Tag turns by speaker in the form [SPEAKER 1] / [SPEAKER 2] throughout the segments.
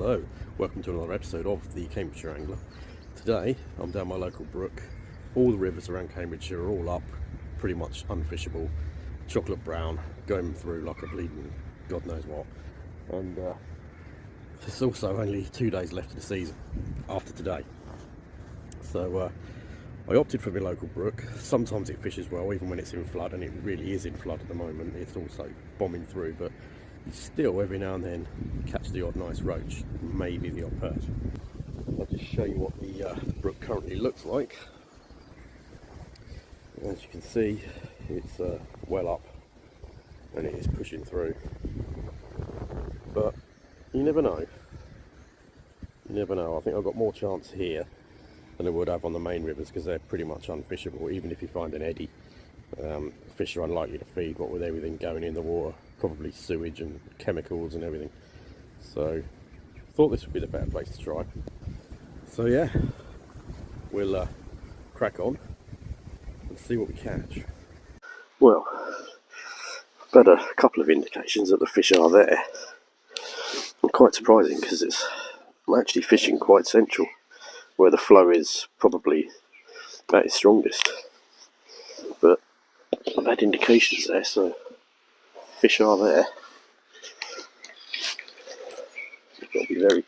[SPEAKER 1] Hello, welcome to another episode of the Cambridgeshire Angler. Today I'm down my local brook. All the rivers around Cambridgeshire are all up, pretty much unfishable, chocolate brown, going through like a bleeding God knows what. And there's also only 2 days left of the season after today. So I opted for my local brook. Sometimes it fishes well even when it's in flood, and it really is in flood at the moment. It's also bombing through, but you still every now and then catch the odd nice roach, maybe the odd perch. I'll just show you what the brook currently looks like. As you can see, it's well up and it is pushing through, but you never know. You never know. I think I've got more chance here than I would have on the main rivers, because they're pretty much unfishable. Even if you find an eddy, fish are unlikely to feed, what with everything going in the water, probably sewage and chemicals and everything. So thought this would be the better place to try. So yeah, we'll crack on and see what we catch. Well, I've had a couple of indications that the fish are there. And quite surprising, because I'm actually fishing quite central, where the flow is probably at its strongest. But I've had indications there, so fish are there. I've got to be very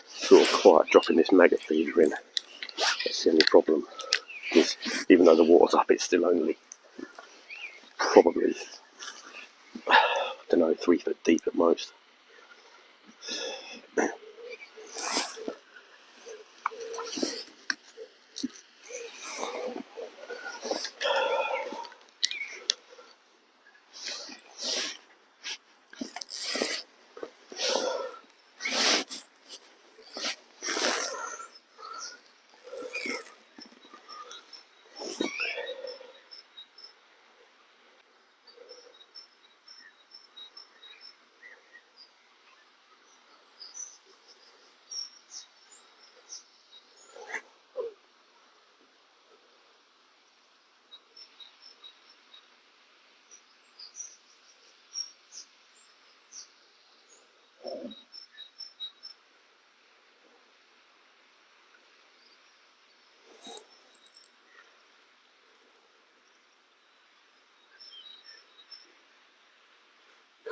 [SPEAKER 1] sort of quiet dropping this maggot feeder in. That's the only problem. Because even though the water's up, it's still only probably, I don't know, 3 foot deep at most.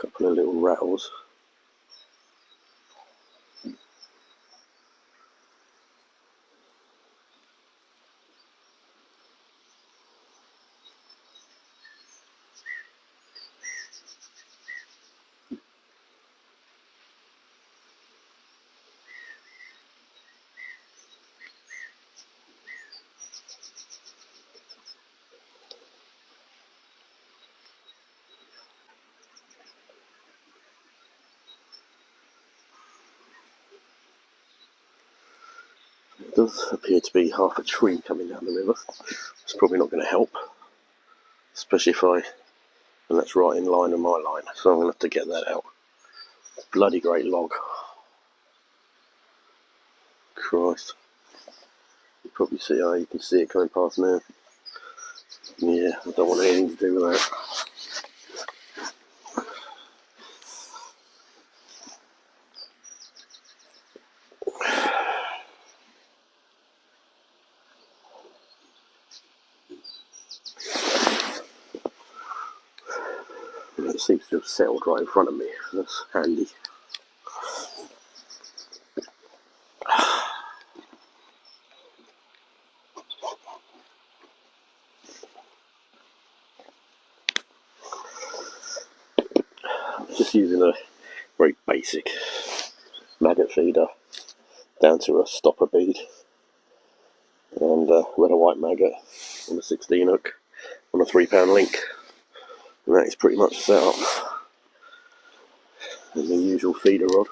[SPEAKER 1] Couple of little rattles. It does appear to be half a tree coming down the river. It's probably not going to help, especially and that's right in line with my line, so I'm going to have to get that out. Bloody great log. Christ. You probably see, you can see it coming past now. Yeah, I don't want anything to do with that. It seems to have settled right in front of me. That's handy. Just using a very basic maggot feeder down to a stopper bead and red or white maggot on a 16 hook on a £3 link, and that is pretty much the setup. And the usual feeder rod.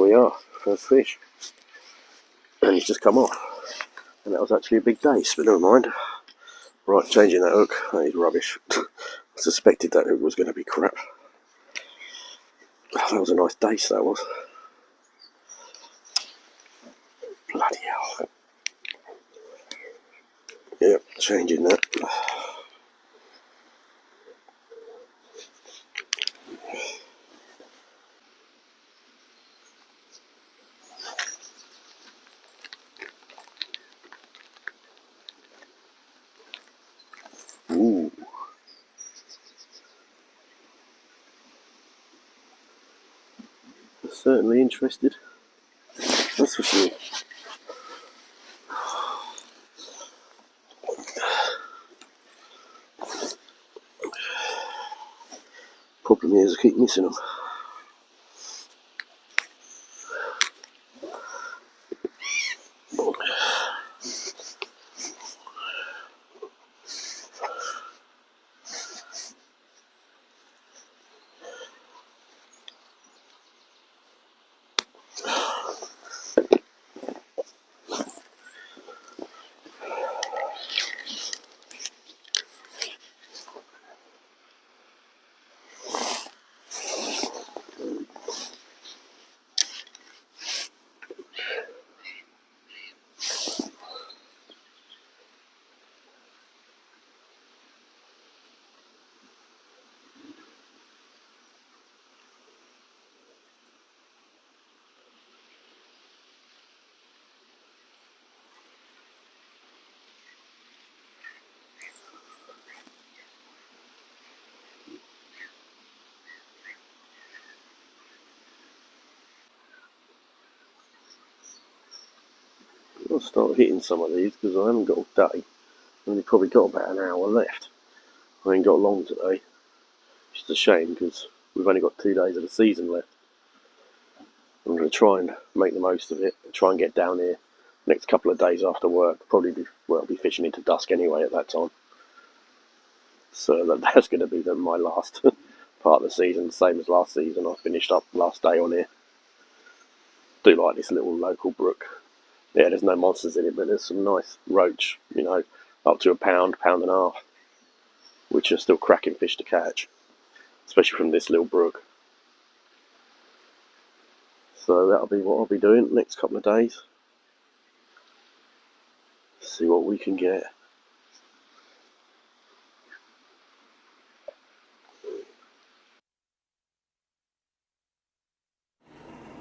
[SPEAKER 1] here we are, first fish. And he's just come off. And that was actually a big dace, but never mind. Right, changing that hook. That is rubbish. I suspected that hook was going to be crap. Oh, that was a nice dace, that was. Bloody hell. Yep, changing that. Ooh. Certainly interested. That's for sure. Problem is, I keep missing them. I'll start hitting some of these because I haven't got all day. I've only probably got about an hour left. I ain't got long today. It's a shame because we've only got 2 days of the season left. I'm going to try and make the most of it and try and get down here next couple of days after work. Probably be fishing into dusk anyway at that time. So that's going to be my last part of the season, same as last season. I finished up last day on here. Do like this little local brook. Yeah, there's no monsters in it, but there's some nice roach, you know, up to a pound, pound and a half, which are still cracking fish to catch, especially from this little brook. So that'll be what I'll be doing the next couple of days. See what we can get.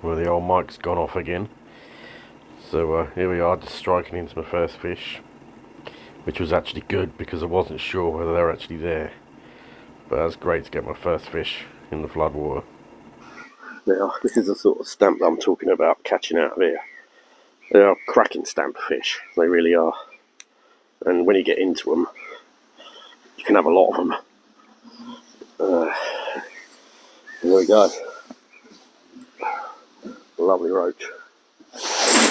[SPEAKER 1] Well, the old mic's gone off again. So here we are, just striking into my first fish, which was actually good because I wasn't sure whether they were actually there. But that's great to get my first fish in the floodwater. Now, this is the sort of stamp that I'm talking about catching out of here. They are cracking stamp fish, they really are. And when you get into them, you can have a lot of them. There we go. Lovely roach.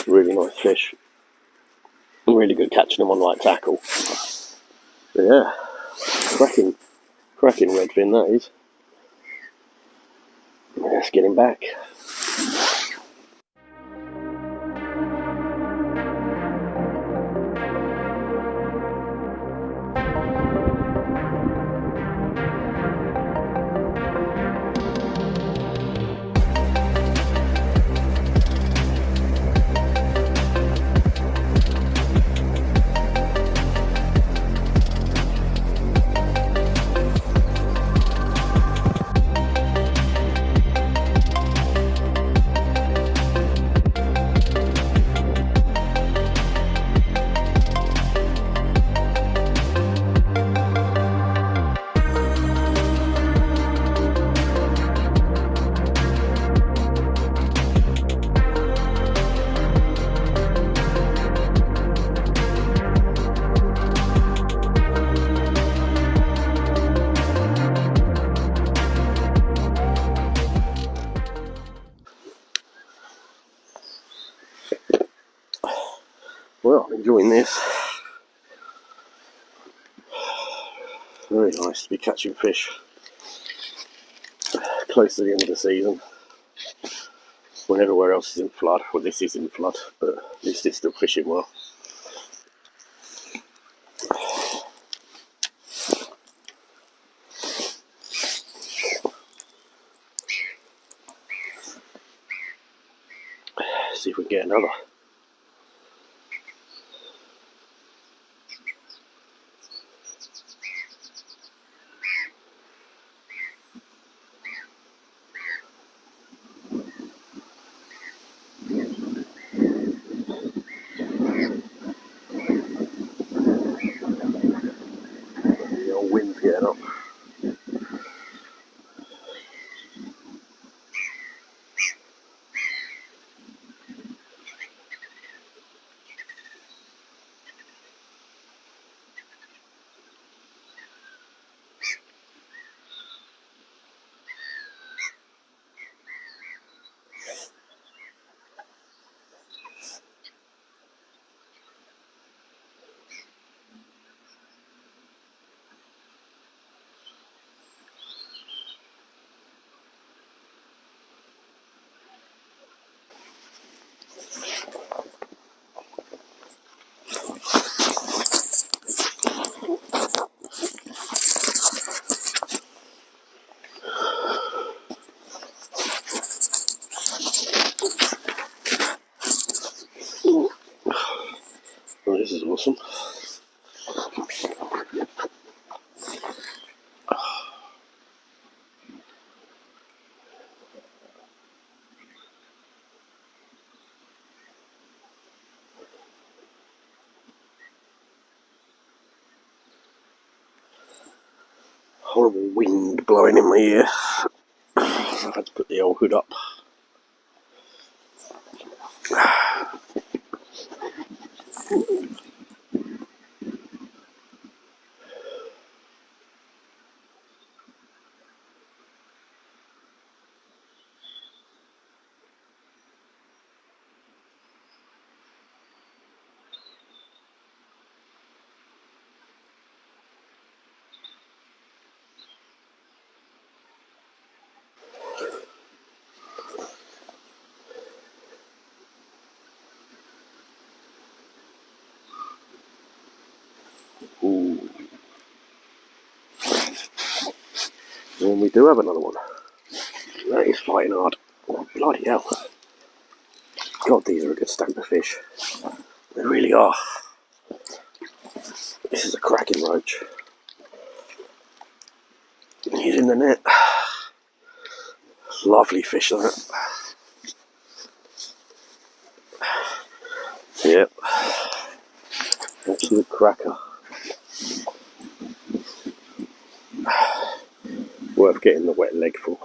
[SPEAKER 1] Really nice fish. Really good catching them on light tackle. But yeah, cracking redfin that is. Let's get him back. Well, I'm enjoying this. Very nice to be catching fish close to the end of the season. when everywhere else is in flood. Well, this is in flood, but at least it's still fishing well. See if we can get another. The old wind's getting up. Oh, this is awesome. Horrible wind blowing in my ear. I've had to put the old hood up. Ooh. And we do have another one. That is fighting hard. Oh, bloody hell. God, these are a good stamp of fish. They really are. This is a cracking roach. He's in the net. Lovely fish, that. Yep. Absolute cracker. Worth getting the wet leg for.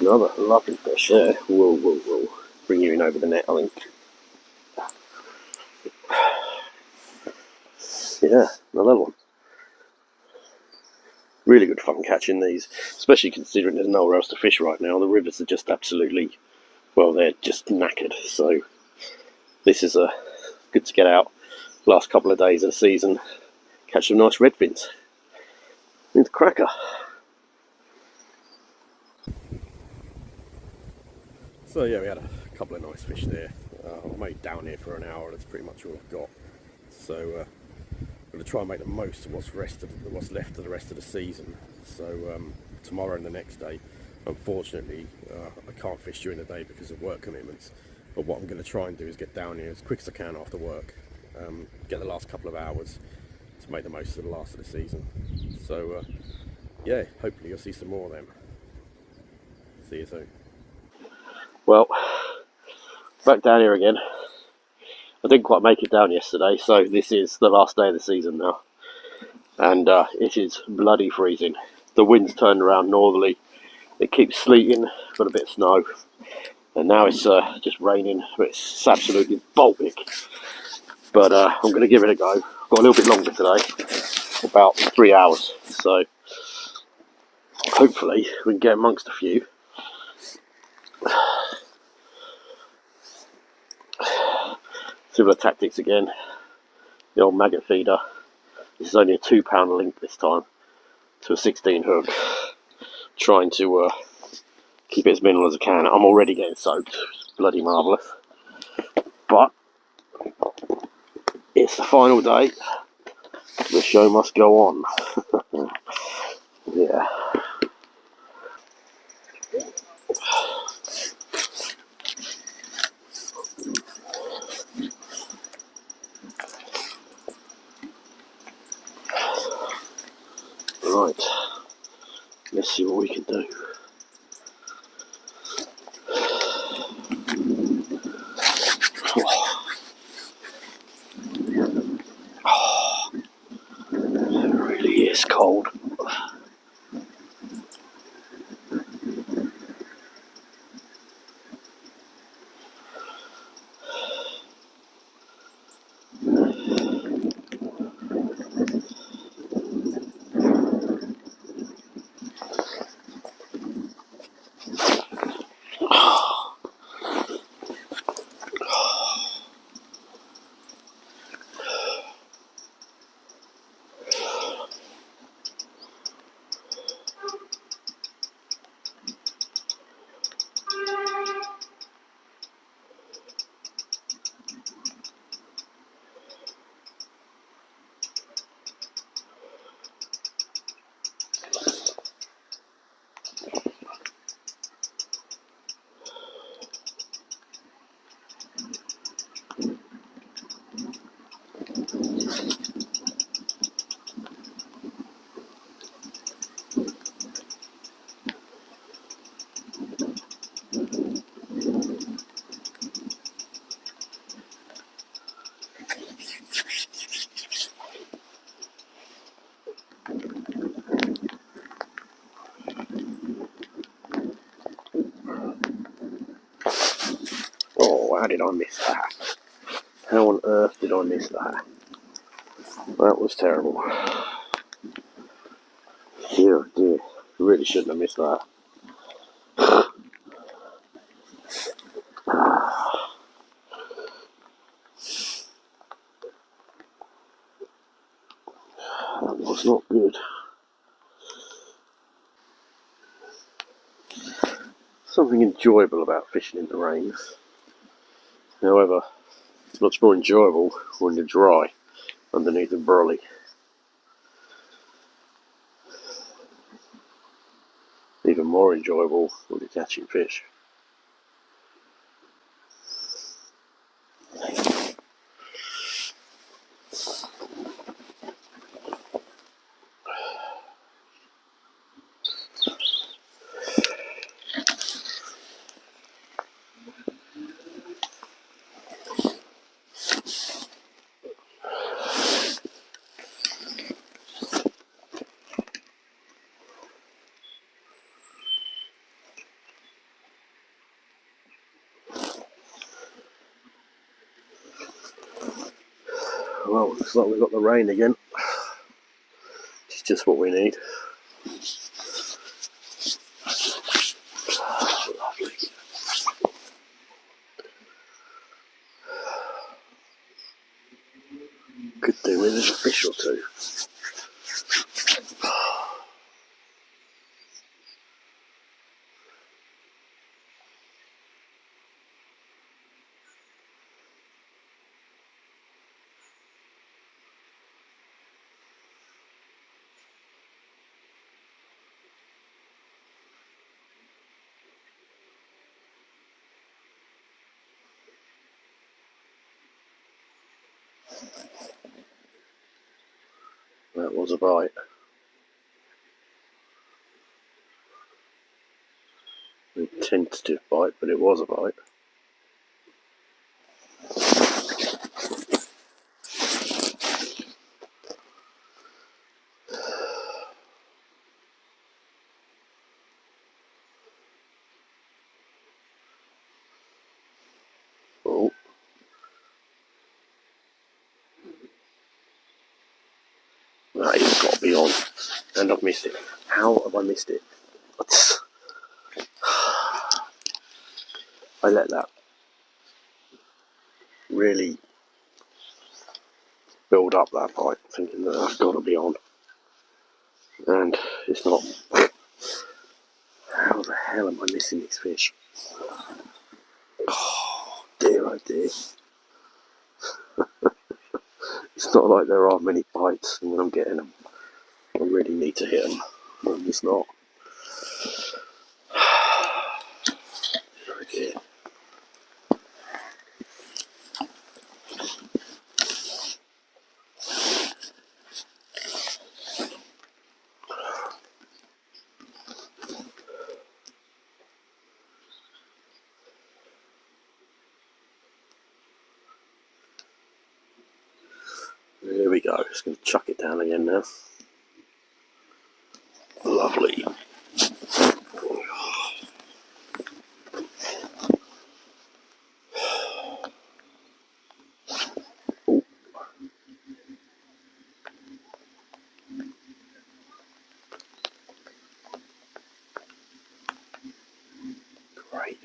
[SPEAKER 1] Another lovely fish there. Whoa. Bring you in over the net, I think. Yeah, another one. Really good fun catching these, especially considering there's nowhere else to fish right now. The rivers are just absolutely, well, they're just knackered. So this is good to get out. Last couple of days of the season, catch some nice redfins. It's a cracker. So yeah, we had a couple of nice fish there. I made down here for an hour. That's pretty much all I've got. So I'm going to try and make the most of what's left of the rest of the season. So tomorrow and the next day, unfortunately, I can't fish during the day because of work commitments. But what I'm going to try and do is get down here as quick as I can after work, get the last couple of hours to make the most of the last of the season. So yeah, hopefully you'll see some more of them. See you soon. Well, back down here again. I didn't quite make it down yesterday, so this is the last day of the season now. And it is bloody freezing. The wind's turned around northerly. It keeps sleeting, got a bit of snow. And now it's just raining. It's absolutely Baltic. But I'm going to give it a go. Got a little bit longer today, about 3 hours. So hopefully we can get amongst a few. Similar tactics again. The old maggot feeder. This is only a £2 link this time to a 16 hook. Trying to keep it as minimal as I can. I'm already getting soaked. It's bloody marvellous. But it's the final day. The show must go on. Yeah. Right. Let's see what we can do. Oh, it really is cold. Oh, how did I miss that? How on earth did I miss that? That was terrible. Dear, dear. Really shouldn't have missed that. That was not good. Something enjoyable about fishing in the rain. However, it's much more enjoyable when you're dry underneath the brolly. Even more enjoyable when you're catching fish. Well, looks like we've got the rain again. It's just what we need. Lovely. Could do with a fish or two. That was a bite. A tentative bite, but it was a bite. Oh. That has got to be on. And I've missed it. How have I missed it? I let that really build up that bite, thinking that that's got to be on. And it's not. How the hell am I missing these fish? Oh dear, oh dear. It's not like there are many bites, and when I'm getting them, I really need to hit them. I'm just not. Oh dear. There we go. Just going to chuck it down again now. Lovely. Oh. Great.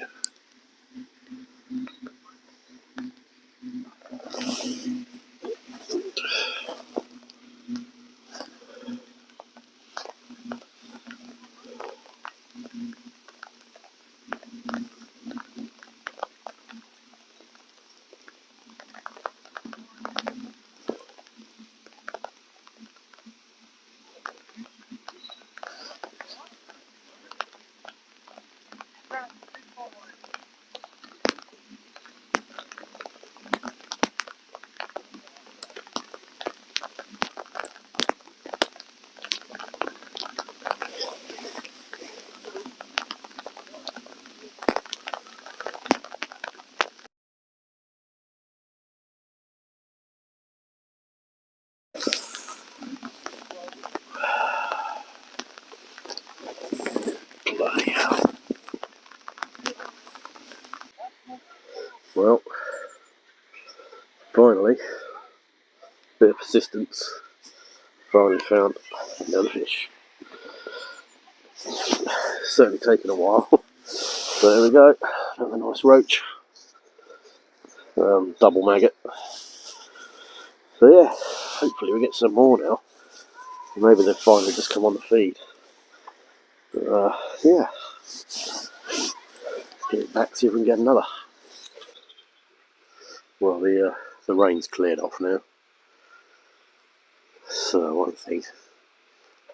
[SPEAKER 1] Bloody hell. Well, finally, bit of persistence. Finally found another fish. Certainly taken a while. So there we go. Another nice roach. Double maggot. So yeah, hopefully we get some more now. Maybe they've finally just come on the feed. Yeah. Let's get it back, see if we can get another. Well, the rain's cleared off now. So one thing,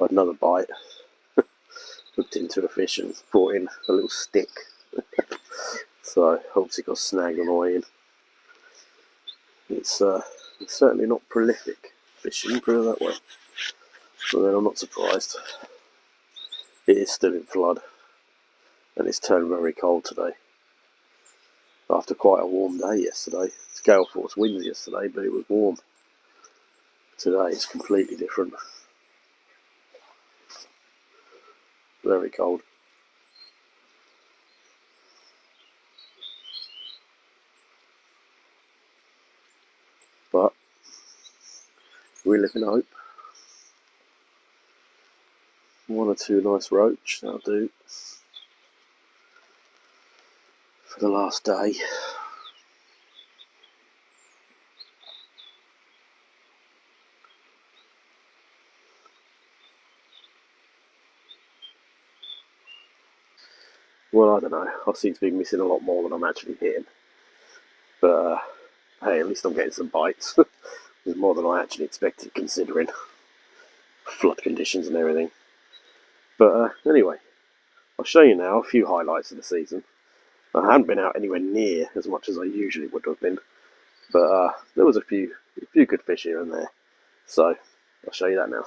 [SPEAKER 1] I had another bite. Looked into a fish and brought in a little stick. So obviously got snagged on the way in. It's certainly not prolific fishing, put it that way. So then I'm not surprised. It is still in flood, and it's turned very cold today. After quite a warm day yesterday. It's gale force winds yesterday, but it was warm. Today it's completely different. Very cold. But we live in hope. One or two nice roach, that'll do for the last day. Well, I don't know. I seem to be missing a lot more than I'm actually hitting. But hey, at least I'm getting some bites. It's more than I actually expected, considering flood conditions and everything. But anyway, I'll show you now a few highlights of the season. I hadn't been out anywhere near as much as I usually would have been, but there was a few good fish here and there. So I'll show you that now.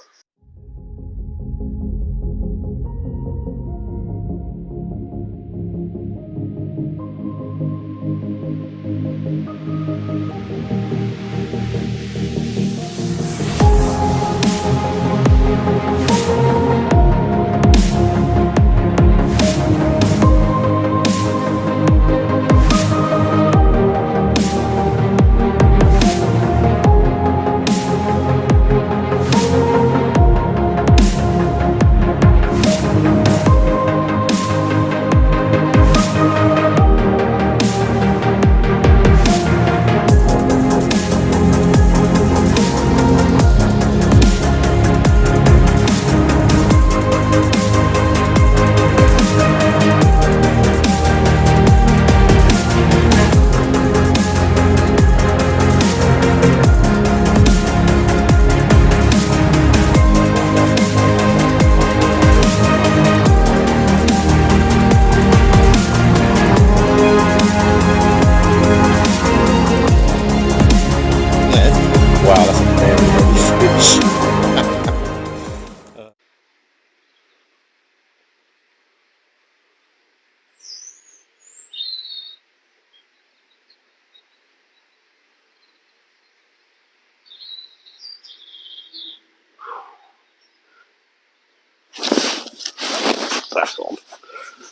[SPEAKER 1] That's on.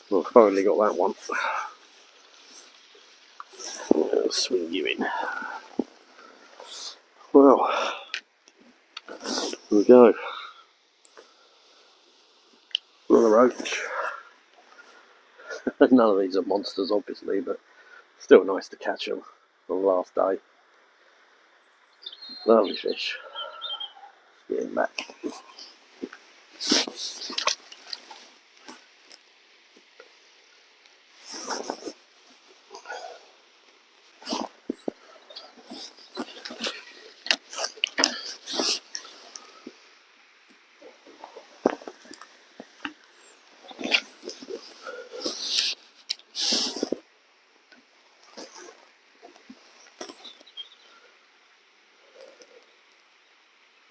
[SPEAKER 1] Well, I've finally got that one. I'll swing you in. Well, here we go. Another roach. None of these are monsters, obviously, but still nice to catch them on the last day. Lovely fish. Getting back.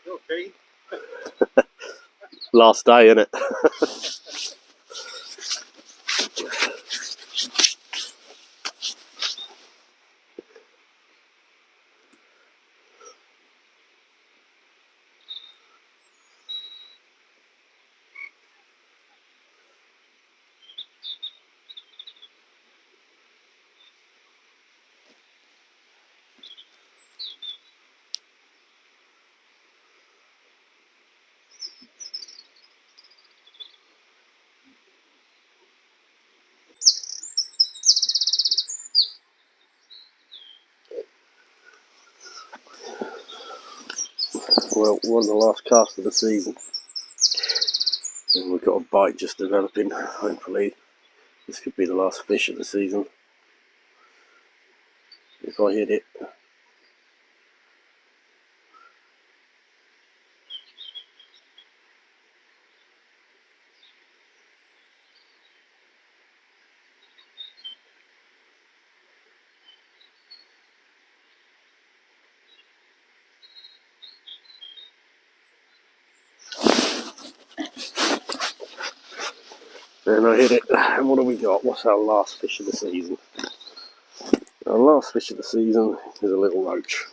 [SPEAKER 2] Okay.
[SPEAKER 1] Last day, innit? Well, one of the last casts of the season. And we've got a bite just developing. Hopefully, this could be the last fish of the season. If I hit it. And I hit it. And what have we got? What's our last fish of the season? Our last fish of the season is a little roach.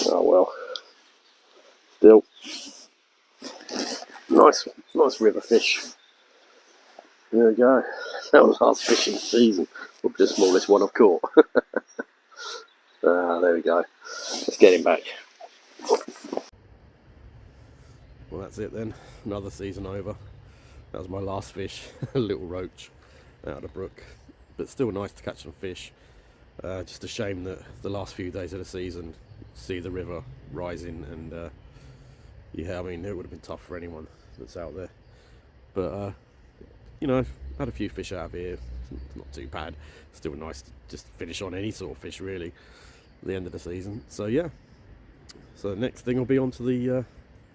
[SPEAKER 1] Oh well. Still. Nice river fish. There we go. That was last fish of the season. Probably the smallest one I've caught. There we go. Let's get him back. Well, that's it then. Another season over. That was my last fish. A little roach out of the brook. But still nice to catch some fish. Just a shame that the last few days of the season see the river rising, and yeah, I mean, it would have been tough for anyone that's out there. But you know, had a few fish out of here. Not too bad. Still nice to just finish on any sort of fish really at the end of the season. So yeah. So the next thing will be onto the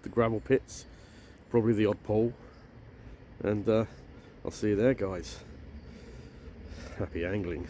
[SPEAKER 1] gravel pits, probably the odd pole, and I'll see you there, guys. Happy angling.